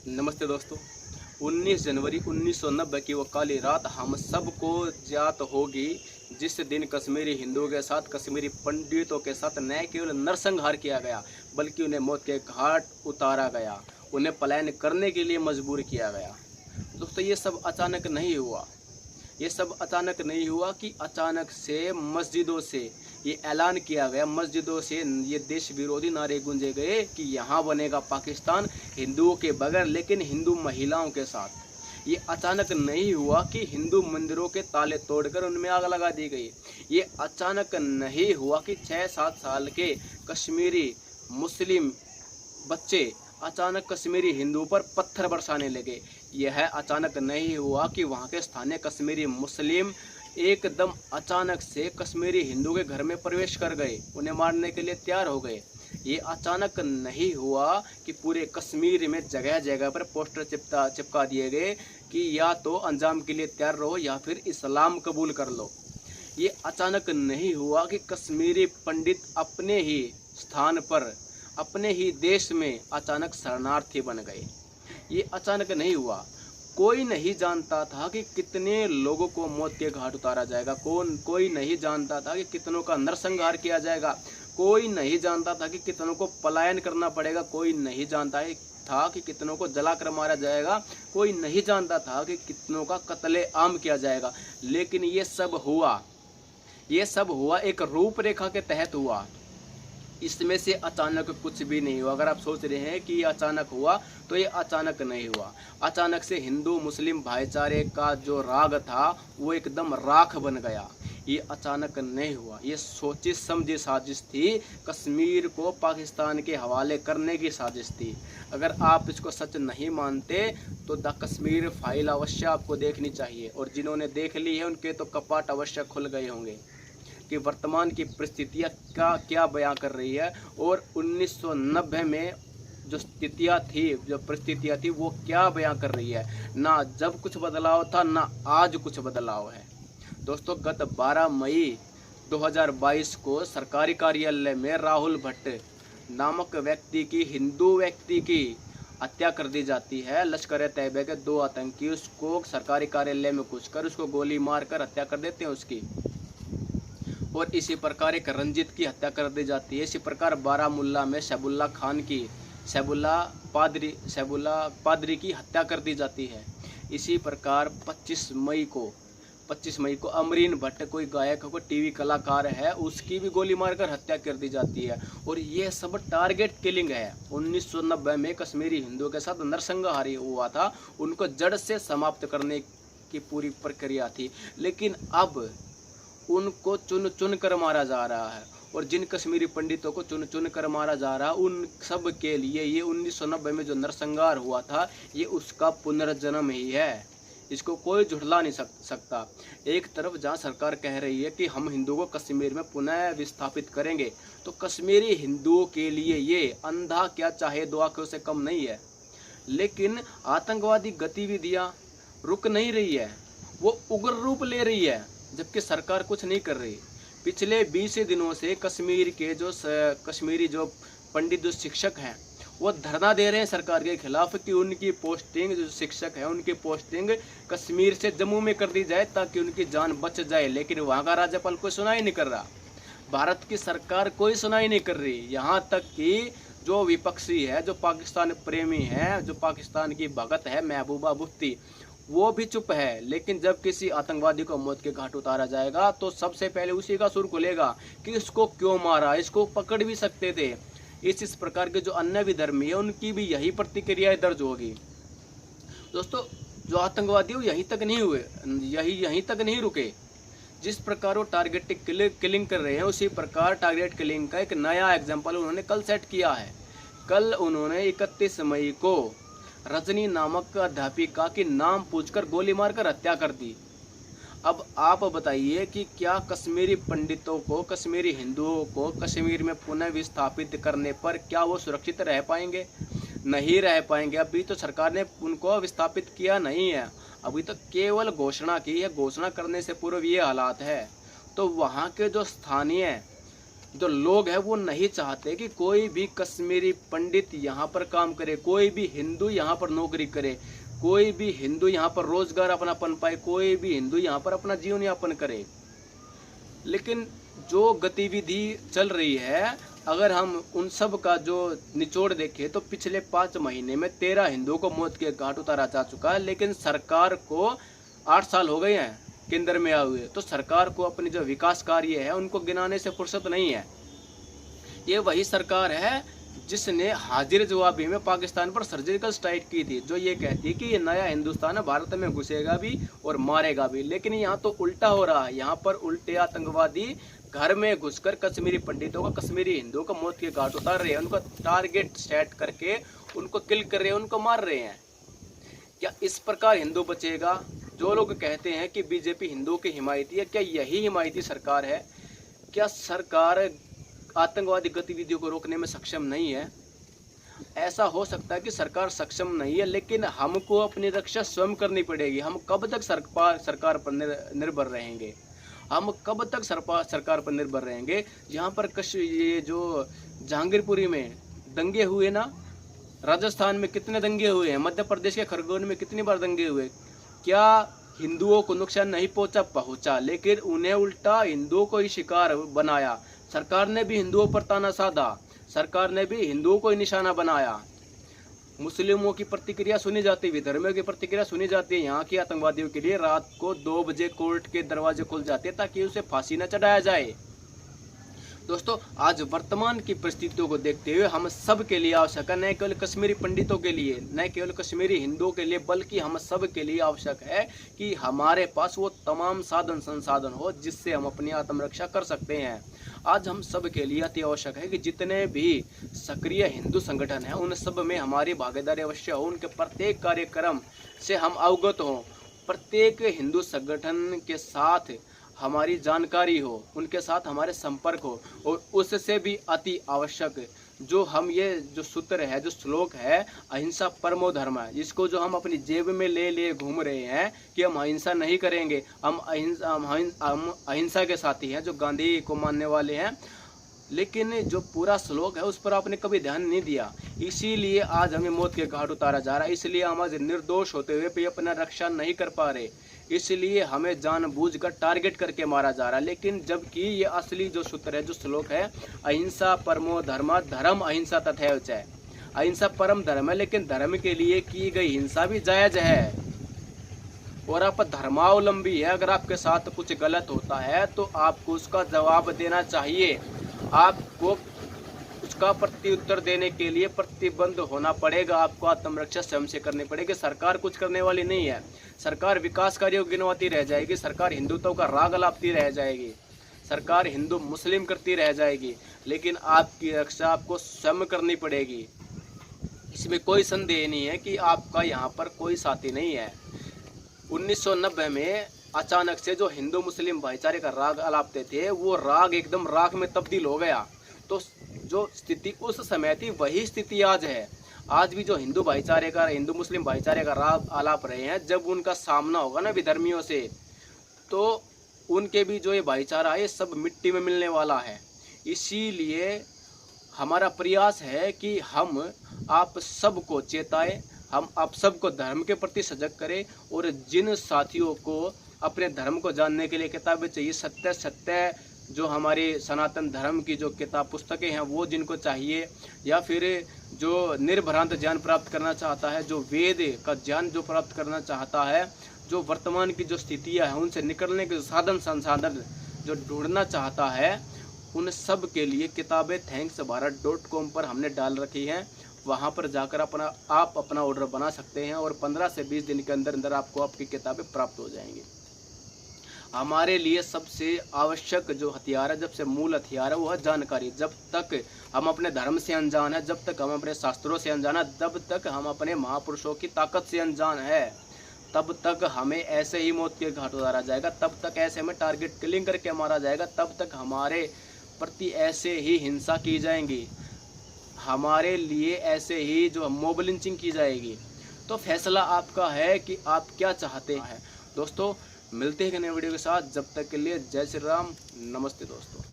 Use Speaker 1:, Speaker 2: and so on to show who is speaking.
Speaker 1: नमस्ते दोस्तों। 19 जनवरी 1990 की वो काली रात हम सबको ज्ञात होगी, जिस दिन कश्मीरी हिंदुओं के साथ, कश्मीरी पंडितों के साथ न केवल नरसंहार किया गया बल्कि उन्हें मौत के घाट उतारा गया, उन्हें पलायन करने के लिए मजबूर किया गया। दोस्तों, ये सब अचानक नहीं हुआ। ये सब अचानक नहीं हुआ कि अचानक से मस्जिदों से ये ऐलान किया गया, मस्जिदों से ये देश विरोधी नारे गूंजे गए कि यहाँ बनेगा पाकिस्तान हिंदुओं के बगैर, लेकिन हिंदू महिलाओं के साथ। ये अचानक नहीं हुआ कि हिंदू मंदिरों के ताले तोड़कर उनमें आग लगा दी गई। ये अचानक नहीं हुआ कि 6-7 साल के कश्मीरी मुस्लिम बच्चे अचानक कश्मीरी हिंदुओं पर पत्थर बरसाने लगे। यह अचानक नहीं हुआ कि वहाँ के स्थानीय कश्मीरी मुस्लिम एकदम अचानक से कश्मीरी हिंदू के घर में प्रवेश कर गए, उन्हें मारने के लिए तैयार हो गए। ये अचानक नहीं हुआ कि पूरे कश्मीर में जगह जगह पर पोस्टर चिपका दिए गए कि या तो अंजाम के लिए तैयार रहो या फिर इस्लाम कबूल कर लो। ये अचानक नहीं हुआ कि कश्मीरी पंडित अपने ही स्थान पर, अपने ही देश में अचानक शरणार्थी बन गए। ये अचानक नहीं हुआ। कोई नहीं जानता था कि कितने लोगों को मौत के घाट उतारा जाएगा। कोई नहीं जानता था कि कितनों का नरसंहार किया जाएगा। कोई नहीं जानता था कि कितनों को पलायन करना पड़ेगा। कोई नहीं जानता था कि कितनों को जलाकर मारा जाएगा। कोई नहीं जानता था कि कितनों का कत्ले आम किया जाएगा। लेकिन ये सब हुआ। ये सब हुआ एक रूपरेखा के तहत हुआ। इसमें से अचानक कुछ भी नहीं हुआ। अगर आप सोच रहे हैं कि ये अचानक हुआ, तो ये अचानक नहीं हुआ। अचानक से हिंदू मुस्लिम भाईचारे का जो राग था वो एकदम राख बन गया। ये अचानक नहीं हुआ। ये सोची समझी साजिश थी, कश्मीर को पाकिस्तान के हवाले करने की साजिश थी। अगर आप इसको सच नहीं मानते तो द कश्मीर फाइल अवश्य आपको देखनी चाहिए, और जिन्होंने देख ली है उनके तो कपाट अवश्य खुल गए होंगे कि वर्तमान की परिस्थितियाँ क्या बयां कर रही है, और 1990 में जो स्थितियाँ थी, जो परिस्थितियाँ थी, वो क्या बयां कर रही है। ना जब कुछ बदलाव था, ना आज कुछ बदलाव है। दोस्तों, गत 12 मई 2022 को सरकारी कार्यालय में राहुल भट्ट नामक व्यक्ति की, हिंदू व्यक्ति की हत्या कर दी जाती है। लश्कर-ए-तैयबा के 2 आतंकी उसको सरकारी कार्यालय में घुसकर उसको गोली मारकर हत्या कर देते हैं उसकी। और इसी प्रकार एक रंजीत की हत्या कर दी जाती है। इसी प्रकार बारामुल्ला में शैबुल्ला खान की, शैबुल्ला पादरी की हत्या कर दी जाती है। इसी प्रकार 25 मई को अमरीन भट्ट, कोई गायक, कोई टीवी कलाकार है, उसकी भी गोली मारकर हत्या कर दी जाती है। और ये सब टारगेट किलिंग है। 1990 में कश्मीरी हिंदुओं के साथ नरसंहार हुआ था, उनको जड़ से समाप्त करने की पूरी प्रक्रिया थी। लेकिन अब उनको चुन चुन कर मारा जा रहा है, और जिन कश्मीरी पंडितों को चुन चुन कर मारा जा रहा है, उन सब के लिए ये 1990 में जो नरसंहार हुआ था, ये उसका पुनर्जन्म ही है। इसको कोई झुठला नहीं सकता। एक तरफ जहाँ सरकार कह रही है कि हम हिंदुओं को कश्मीर में पुनः विस्थापित करेंगे, तो कश्मीरी हिंदुओं के लिए ये अंधा क्या चाहे दो आंखों से कम नहीं है। लेकिन आतंकवादी गतिविधियाँ रुक नहीं रही है, वो उग्र रूप ले रही है, जबकि सरकार कुछ नहीं कर रही। पिछले 20 दिनों से कश्मीरी जो पंडित, जो शिक्षक हैं, वो धरना दे रहे हैं सरकार के खिलाफ कि उनकी पोस्टिंग, जो शिक्षक है उनकी पोस्टिंग कश्मीर से जम्मू में कर दी जाए ताकि उनकी जान बच जाए। लेकिन वहाँ का राज्यपाल कोई सुनाई नहीं कर रहा, भारत की सरकार कोई सुनाई नहीं कर रही। यहाँ तक कि जो विपक्षी है, जो पाकिस्तान प्रेमी है, जो पाकिस्तान की भगत है महबूबा मुफ्ती, वो भी चुप है। लेकिन जब किसी आतंकवादी को मौत के घाट उतारा जाएगा तो सबसे पहले उसी का सुर खुलेगा कि इसको क्यों मारा, इसको पकड़ भी सकते थे। इस प्रकार के जो अन्य विधर्मी है उनकी भी यही प्रतिक्रियाएं दर्ज होगी। दोस्तों, जो आतंकवादी वो यहीं तक नहीं हुए, यहीं तक नहीं रुके। जिस प्रकार वो टारगेट किलिंग कर रहे हैं, उसी प्रकार टारगेट किलिंग का एक नया एग्जाम्पल उन्होंने कल सेट किया है। कल उन्होंने 31 मई को रजनी नामक अध्यापिका के नाम पूछकर गोली मारकर हत्या कर दी। अब आप बताइए कि क्या कश्मीरी पंडितों को, कश्मीरी हिंदुओं को कश्मीर में पुनः विस्थापित करने पर क्या वो सुरक्षित रह पाएंगे? नहीं रह पाएंगे। अभी तो सरकार ने उनको विस्थापित किया नहीं है, अभी तो केवल घोषणा की है। घोषणा करने से पूर्व ये हालात है, तो वहाँ के जो स्थानीय जो लोग हैं वो नहीं चाहते कि कोई भी कश्मीरी पंडित यहाँ पर काम करे, कोई भी हिंदू यहाँ पर नौकरी करे, कोई भी हिंदू यहाँ पर रोजगार अपना पन पाए, कोई भी हिंदू यहाँ पर अपना जीवन यापन करे। लेकिन जो गतिविधि चल रही है, अगर हम उन सब का जो निचोड़ देखें तो पिछले 5 महीने में 13 हिंदुओं को मौत के घाट उतारा जा चुका है। लेकिन सरकार को 8 साल हो गए हैं केंद्र में आए हुए, तो सरकार को अपने जो विकास कार्य है उनको गिनाने से फुर्सत नहीं है। ये वही सरकार है जिसने हाजिर जवाबी में पाकिस्तान पर सर्जिकल स्ट्राइक की थी, जो ये कहती है कि ये नया हिंदुस्तान है, भारत में घुसेगा भी और मारेगा भी। लेकिन यहाँ तो उल्टा हो रहा है, यहाँ पर उल्टे आतंकवादी घर में घुसकर कश्मीरी पंडितों का, कश्मीरी हिंदुओं का मौत के घाट उतार रहे हैं, उनको टारगेट सेट करके उनको किल कर रहे हैं, उनको मार रहे हैं। क्या इस प्रकार हिंदू बचेगा? जो लोग कहते हैं कि बीजेपी हिंदुओं की हिमायती है, क्या यही हिमायती सरकार है? क्या सरकार आतंकवादी गतिविधियों को रोकने में सक्षम नहीं है? ऐसा हो सकता है कि सरकार सक्षम नहीं है, लेकिन हमको अपनी रक्षा स्वयं करनी पड़ेगी। हम कब तक सरकार पर निर्भर रहेंगे? हम कब तक सरकार पर निर्भर रहेंगे? यहाँ पर ये जो जहांगीरपुरी में दंगे हुए ना, राजस्थान में कितने दंगे हुए हैं, मध्य प्रदेश के खरगोन में कितनी बार दंगे हुए, क्या हिंदुओं को नुकसान नहीं पहुंचा? लेकिन उन्हें उल्टा हिंदुओं को ही शिकार बनाया। सरकार ने भी हिंदुओं पर ताना साधा, सरकार ने भी हिंदुओं को ही निशाना बनाया। मुस्लिमों की प्रतिक्रिया सुनी जाती है, विधर्मियों की प्रतिक्रिया सुनी जाती है। यहाँ के आतंकवादियों के लिए रात को 2 बजे कोर्ट के दरवाजे खुल जाते हैं ताकि उसे फांसी न चढ़ाया जाए। दोस्तों, आज वर्तमान की परिस्थितियों को देखते हुए हम सब के लिए आवश्यक है, न केवल कश्मीरी पंडितों के लिए, न केवल कश्मीरी हिंदुओं के लिए, बल्कि हम सब के लिए आवश्यक है कि हमारे पास वो तमाम साधन संसाधन हो जिससे हम अपनी आत्मरक्षा कर सकते हैं। आज हम सब के लिए अति आवश्यक है कि जितने भी सक्रिय हिंदू संगठन हैं उन सब में हमारी भागीदारी अवश्य हो, उनके प्रत्येक कार्यक्रम से हम अवगत हों, प्रत्येक हिंदू संगठन के साथ हमारी जानकारी हो, उनके साथ हमारे संपर्क हो। और उससे भी अति आवश्यक जो हम ये जो सूत्र है, जो श्लोक है, अहिंसा परमो धर्म है, इसको जो हम अपनी जेब में ले घूम रहे हैं कि हम अहिंसा नहीं करेंगे, हम अहिंसा के साथी हैं, जो गांधी को मानने वाले हैं, लेकिन जो पूरा श्लोक है उस पर आपने कभी ध्यान नहीं दिया। इसीलिए आज हमें मौत के घाट उतारा जा रहा है, इसलिए हम आज निर्दोष होते हुए भी अपना रक्षा नहीं कर पा रहे, इसलिए हमें जानबूझकर टारगेट करके मारा जा रहा है। लेकिन जबकि ये असली जो सूत्र है, जो श्लोक है, अहिंसा परमो धर्म, धर्म अहिंसा तथैव च, अहिंसा परम धर्म है, लेकिन धर्म के लिए की गई हिंसा भी जायज है। और आप धर्मावलंबी है, अगर आपके साथ कुछ गलत होता है तो आपको उसका जवाब देना चाहिए, आपको उसका प्रत्युत्तर देने के लिए प्रतिबद्ध होना पड़ेगा, आपको आत्मरक्षा स्वयं से करनी पड़ेगी। सरकार कुछ करने वाली नहीं है, सरकार विकास कार्यों गिनवाती रह जाएगी, सरकार हिंदुत्व का राग लापती रह जाएगी, सरकार हिंदू मुस्लिम करती रह जाएगी, लेकिन आपकी रक्षा आपको स्वयं करनी पड़ेगी। इसमें कोई संदेह नहीं है कि आपका यहाँ पर कोई साथी नहीं है। 1990 में अचानक से जो हिंदू मुस्लिम भाईचारे का राग अलापते थे, वो राग एकदम राख में तब्दील हो गया। तो जो स्थिति उस समय थी वही स्थिति आज है। आज भी जो हिंदू भाईचारे का, हिंदू मुस्लिम भाईचारे का राग आलाप रहे हैं, जब उनका सामना होगा ना विधर्मियों से, तो उनके भी जो ये भाईचारा है, ये सब मिट्टी में मिलने वाला है। इसीलिए हमारा प्रयास है कि हम आप सबको चेताएं, हम आप सबको धर्म के प्रति सजग करें, और जिन साथियों को अपने धर्म को जानने के लिए किताबें चाहिए, सत्य जो हमारे सनातन धर्म की जो किताब पुस्तकें हैं वो जिनको चाहिए, या फिर जो निर्भ्रांत ज्ञान प्राप्त करना चाहता है, जो वेद का ज्ञान जो प्राप्त करना चाहता है, जो वर्तमान की जो स्थितियां हैं उनसे निकलने के साधन संसाधन जो ढूंढना चाहता है, उन सब के लिए किताबें thanksbharat.com पर हमने डाल रखी हैं। वहाँ पर जाकर आप अपना ऑर्डर बना सकते हैं, और 15 से 20 दिन के अंदर अंदर आपको आपकी किताबें प्राप्त हो जाएंगी। हमारे लिए सबसे आवश्यक जो हथियार है, जब से मूल हथियार है, वो है जानकारी। जब तक हम अपने धर्म से अनजान है, जब तक हम अपने शास्त्रों से अनजान है, जब तक हम अपने महापुरुषों की ताकत से अनजान है, तब तक हमें ऐसे ही मौत के घाट उतारा जाएगा, तब तक ऐसे हमें टारगेट किलिंग करके मारा जाएगा, तब तक हमारे प्रति ऐसे ही हिंसा की जाएंगी, हमारे लिए ऐसे ही जो मॉब लिंचिंग की जाएगी। तो फैसला आपका है कि आप क्या चाहते हैं। दोस्तों, मिलते हैं नए वीडियो के साथ, जब तक के लिए जय श्री राम, नमस्ते दोस्तों।